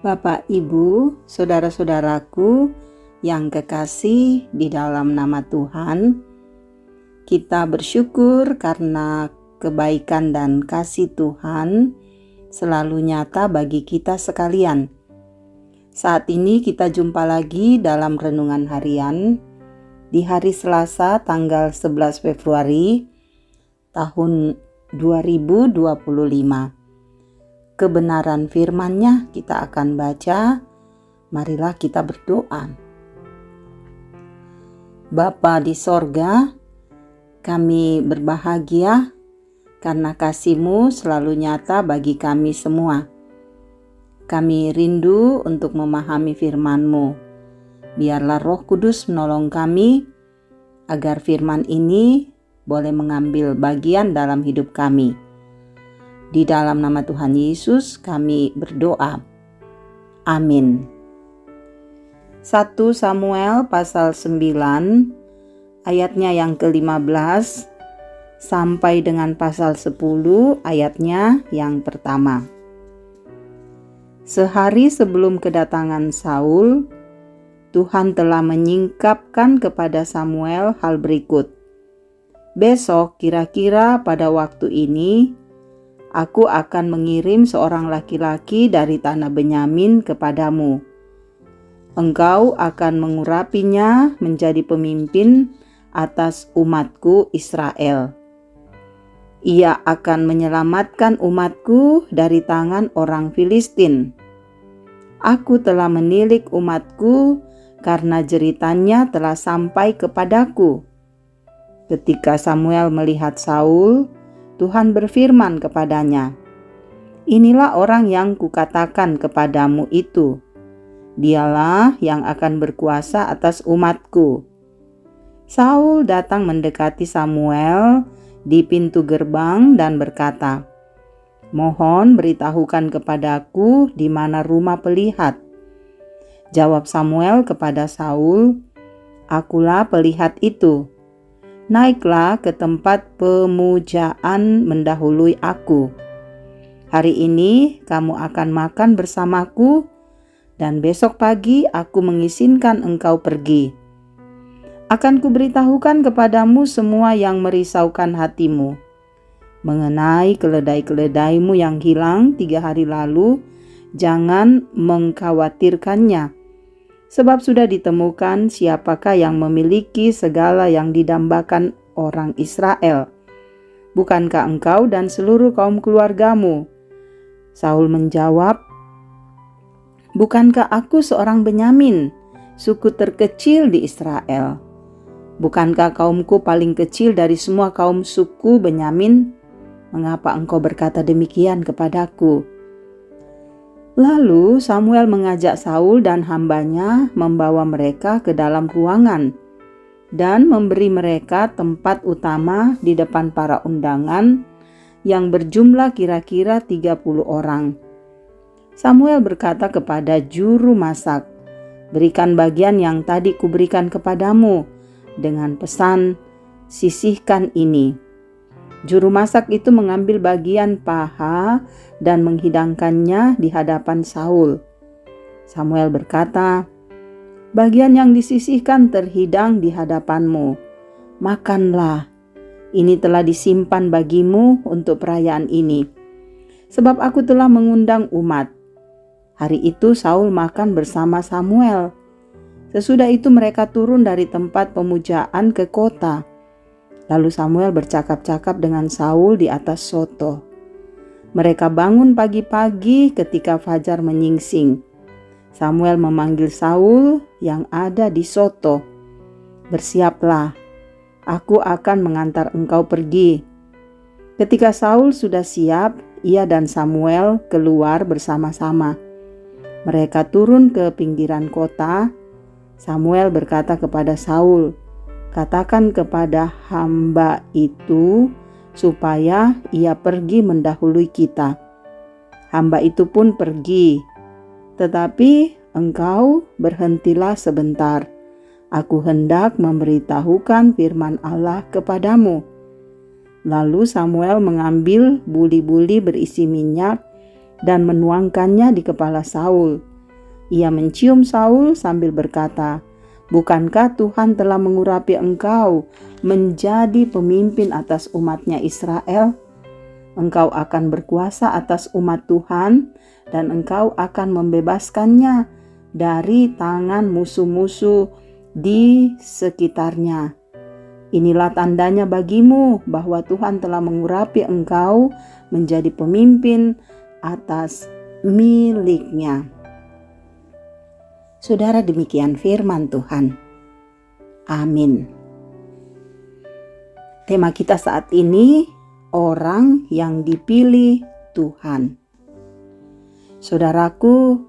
Bapak, Ibu, saudara-saudaraku yang kekasih di dalam nama Tuhan, kita bersyukur karena kebaikan dan kasih Tuhan selalu nyata bagi kita sekalian. Saat ini kita jumpa lagi dalam renungan harian di hari Selasa tanggal 11 Februari tahun 2025. Kebenaran firman-Nya kita akan baca. Marilah kita berdoa. Bapa di sorga, kami berbahagia karena kasih-Mu selalu nyata bagi kami semua. Kami rindu untuk memahami firman-Mu. Biarlah Roh Kudus menolong kami agar firman ini boleh mengambil bagian dalam hidup kami. Di dalam nama Tuhan Yesus kami berdoa. Amin. 1 Samuel pasal 9 ayatnya yang ke-15 sampai dengan pasal 10 ayatnya yang pertama. Sehari sebelum kedatangan Saul, Tuhan telah menyingkapkan kepada Samuel hal berikut. Besok kira-kira pada waktu ini, aku akan mengirim seorang laki-laki dari tanah Benyamin kepadamu. Engkau akan mengurapinya menjadi pemimpin atas umatku Israel. Ia akan menyelamatkan umatku dari tangan orang Filistin. Aku telah menilik umatku karena jeritannya telah sampai kepadaku. Ketika Samuel melihat Saul, Tuhan berfirman kepadanya, "Inilah orang yang kukatakan kepadamu itu. Dialah yang akan berkuasa atas umatku." Saul datang mendekati Samuel di pintu gerbang dan berkata, "Mohon beritahukan kepadaku di mana rumah pelihat." Jawab Samuel kepada Saul, "Akulah pelihat itu. Naiklah ke tempat pemujaan mendahului aku. Hari ini kamu akan makan bersamaku, dan besok pagi aku mengizinkan engkau pergi. Akan kuberitahukan kepadamu semua yang merisaukan hatimu. Mengenai keledai-keledaimu yang hilang 3 hari lalu, jangan mengkhawatirkannya. Sebab sudah ditemukan siapakah yang memiliki segala yang didambakan orang Israel. Bukankah engkau dan seluruh kaum keluargamu?" Saul menjawab, "Bukankah aku seorang Benyamin, suku terkecil di Israel? Bukankah kaumku paling kecil dari semua kaum suku Benyamin? Mengapa engkau berkata demikian kepadaku?" Lalu Samuel mengajak Saul dan hambanya membawa mereka ke dalam ruangan dan memberi mereka tempat utama di depan para undangan yang berjumlah kira-kira 30 orang. Samuel berkata kepada juru masak, "Berikan bagian yang tadi kuberikan kepadamu dengan pesan, sisihkan ini." Juru masak itu mengambil bagian paha dan menghidangkannya di hadapan Saul. Samuel berkata, "Bagian yang disisihkan terhidang di hadapanmu. Makanlah, ini telah disimpan bagimu untuk perayaan ini. Sebab aku telah mengundang umat." Hari itu Saul makan bersama Samuel. Sesudah itu mereka turun dari tempat pemujaan ke kota. Lalu Samuel bercakap-cakap dengan Saul di atas soto. Mereka bangun pagi-pagi ketika fajar menyingsing. Samuel memanggil Saul yang ada di soto. "Bersiaplah, aku akan mengantar engkau pergi." Ketika Saul sudah siap, ia dan Samuel keluar bersama-sama. Mereka turun ke pinggiran kota. Samuel berkata kepada Saul, "Katakan kepada hamba itu supaya ia pergi mendahului kita." Hamba itu pun pergi. "Tetapi engkau berhentilah sebentar. Aku hendak memberitahukan firman Allah kepadamu." Lalu Samuel mengambil buli-buli berisi minyak dan menuangkannya di kepala Saul, Ia mencium Saul sambil berkata, "Bukankah Tuhan telah mengurapi engkau menjadi pemimpin atas umatnya Israel? Engkau akan berkuasa atas umat Tuhan dan engkau akan membebaskannya dari tangan musuh-musuh di sekitarnya. Inilah tandanya bagimu bahwa Tuhan telah mengurapi engkau menjadi pemimpin atas miliknya." Saudara, demikian firman Tuhan. Amin. Tema kita saat ini, orang yang dipilih Tuhan. Saudaraku,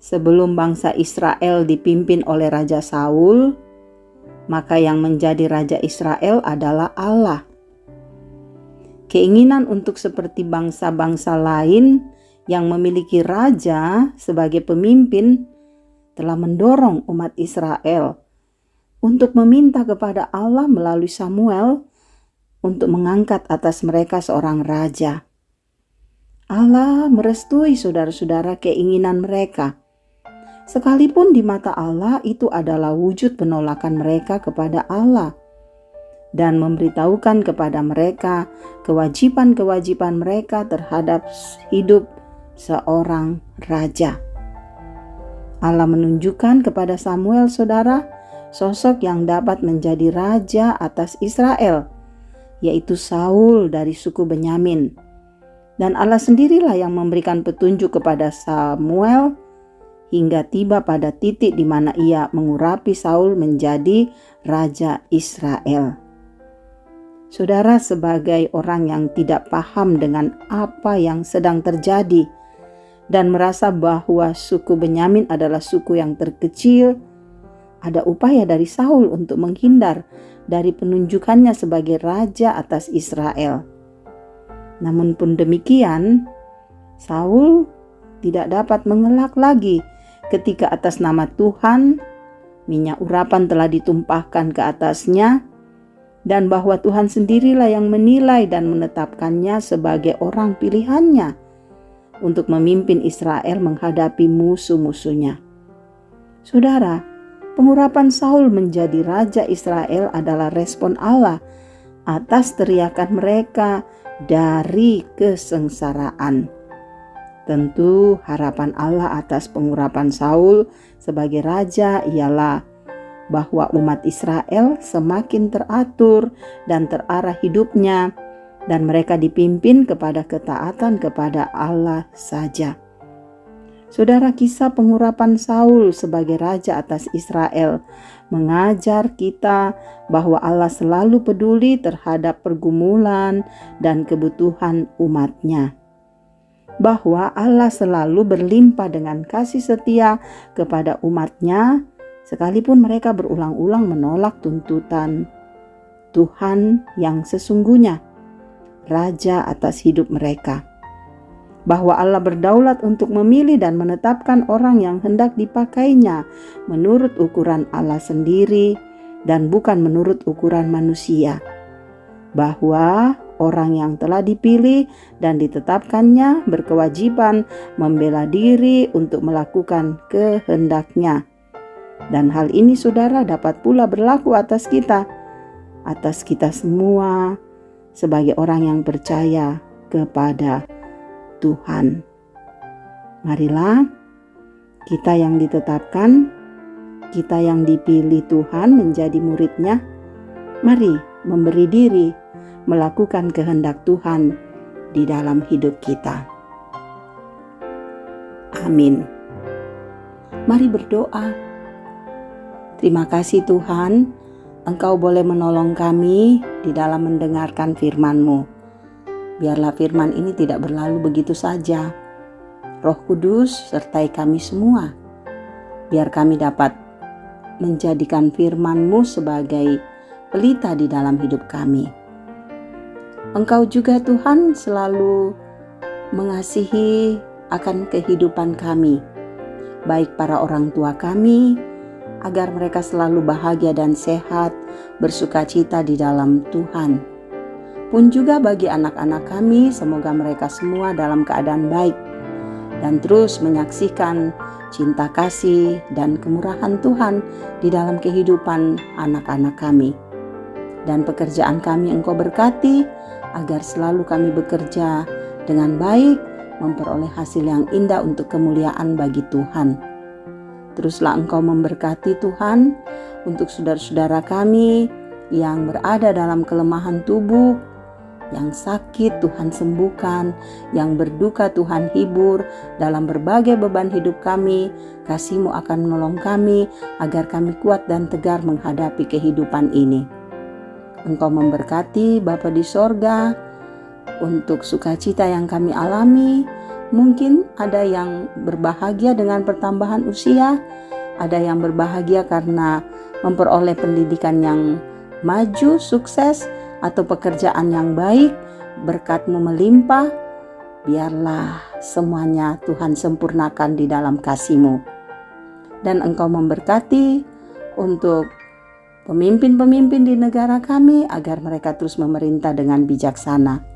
sebelum bangsa Israel dipimpin oleh Raja Saul, maka yang menjadi Raja Israel adalah Allah. Keinginan untuk seperti bangsa-bangsa lain yang memiliki raja sebagai pemimpin telah mendorong umat Israel untuk meminta kepada Allah melalui Samuel untuk mengangkat atas mereka seorang raja. Allah merestui saudara-saudara keinginan mereka. Sekalipun di mata Allah itu adalah wujud penolakan mereka kepada Allah dan memberitahukan kepada mereka kewajiban-kewajiban mereka terhadap hidup seorang raja. Allah menunjukkan kepada Samuel, saudara, sosok yang dapat menjadi raja atas Israel, yaitu Saul dari suku Benyamin. Dan Allah sendirilah yang memberikan petunjuk kepada Samuel hingga tiba pada titik di mana ia mengurapi Saul menjadi raja Israel. Saudara, sebagai orang yang tidak paham dengan apa yang sedang terjadi dan merasa bahwa suku Benyamin adalah suku yang terkecil, ada upaya dari Saul untuk menghindar dari penunjukannya sebagai raja atas Israel. Namun pun demikian, Saul tidak dapat mengelak lagi ketika atas nama Tuhan minyak urapan telah ditumpahkan ke atasnya, dan bahwa Tuhan sendirilah yang menilai dan menetapkannya sebagai orang pilihannya untuk memimpin Israel menghadapi musuh-musuhnya. Saudara, pengurapan Saul menjadi raja Israel adalah respon Allah atas teriakan mereka dari kesengsaraan. Tentu harapan Allah atas pengurapan Saul sebagai raja ialah bahwa umat Israel semakin teratur dan terarah hidupnya, dan mereka dipimpin kepada ketaatan kepada Allah saja. Saudara, kisah pengurapan Saul sebagai raja atas Israel mengajar kita bahwa Allah selalu peduli terhadap pergumulan dan kebutuhan umatnya. Bahwa Allah selalu berlimpah dengan kasih setia kepada umatnya, sekalipun mereka berulang-ulang menolak tuntutan Tuhan yang sesungguhnya raja atas hidup mereka. Bahwa Allah berdaulat untuk memilih dan menetapkan orang yang hendak dipakainya menurut ukuran Allah sendiri dan bukan menurut ukuran manusia. Bahwa orang yang telah dipilih dan ditetapkannya berkewajiban membela diri untuk melakukan kehendaknya. Dan hal ini, saudara, dapat pula berlaku atas kita semua sebagai orang yang percaya kepada Tuhan. Marilah kita yang ditetapkan, kita yang dipilih Tuhan menjadi murid-Nya, mari memberi diri melakukan kehendak Tuhan di dalam hidup kita. Amin. Mari berdoa. Terima kasih Tuhan, Engkau boleh menolong kami di dalam mendengarkan firman-Mu. Biarlah firman ini tidak berlalu begitu saja. Roh Kudus sertai kami semua. Biar kami dapat menjadikan firman-Mu sebagai pelita di dalam hidup kami. Engkau juga Tuhan selalu mengasihi akan kehidupan kami, baik para orang tua kami, agar mereka selalu bahagia dan sehat, bersukacita di dalam Tuhan. Pun juga bagi anak-anak kami, semoga mereka semua dalam keadaan baik dan terus menyaksikan cinta kasih, dan kemurahan Tuhan di dalam kehidupan anak-anak kami. Dan pekerjaan kami Engkau berkati, agar selalu kami bekerja dengan baik, memperoleh hasil yang indah untuk kemuliaan bagi Tuhan. Teruslah Engkau memberkati Tuhan untuk saudara-saudara kami yang berada dalam kelemahan tubuh, yang sakit Tuhan sembuhkan, yang berduka Tuhan hibur. Dalam berbagai beban hidup kami, kasih-Mu akan menolong kami agar kami kuat dan tegar menghadapi kehidupan ini. Engkau memberkati Bapa di sorga untuk sukacita yang kami alami. Mungkin ada yang berbahagia dengan pertambahan usia, ada yang berbahagia karena memperoleh pendidikan yang maju, sukses, atau pekerjaan yang baik, berkat-Mu melimpah. Biarlah semuanya Tuhan sempurnakan di dalam kasih-Mu. Dan Engkau memberkati untuk pemimpin-pemimpin di negara kami agar mereka terus memerintah dengan bijaksana.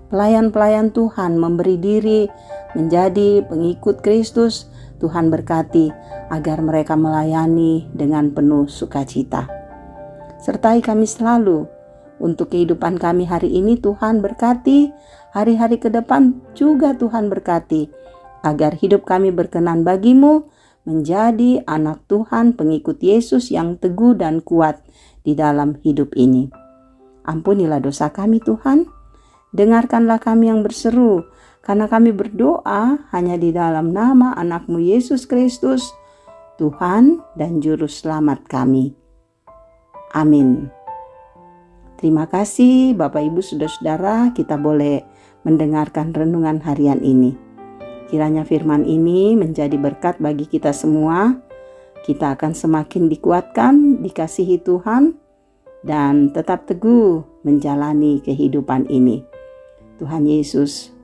Pelayan-pelayan Tuhan memberi diri menjadi pengikut Kristus. Tuhan berkati agar mereka melayani dengan penuh sukacita. Sertai kami selalu untuk kehidupan kami hari ini. Tuhan berkati, hari-hari ke depan juga Tuhan berkati, agar hidup kami berkenan bagi-Mu, menjadi anak Tuhan, pengikut Yesus yang teguh dan kuat di dalam hidup ini. Ampunilah dosa kami Tuhan, dengarkanlah kami yang berseru, karena kami berdoa hanya di dalam nama anak-Mu Yesus Kristus, Tuhan dan Juru Selamat kami. Amin. Terima kasih Bapak Ibu Saudara-saudara, kita boleh mendengarkan renungan harian ini. Kiranya firman ini menjadi berkat bagi kita semua. Kita akan semakin dikuatkan, dikasihi Tuhan, dan tetap teguh menjalani kehidupan ini. Tuhan Yesus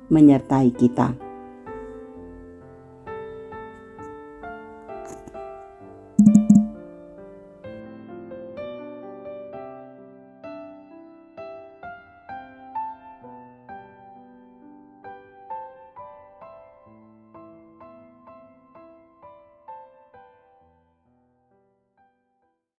menyertai kita.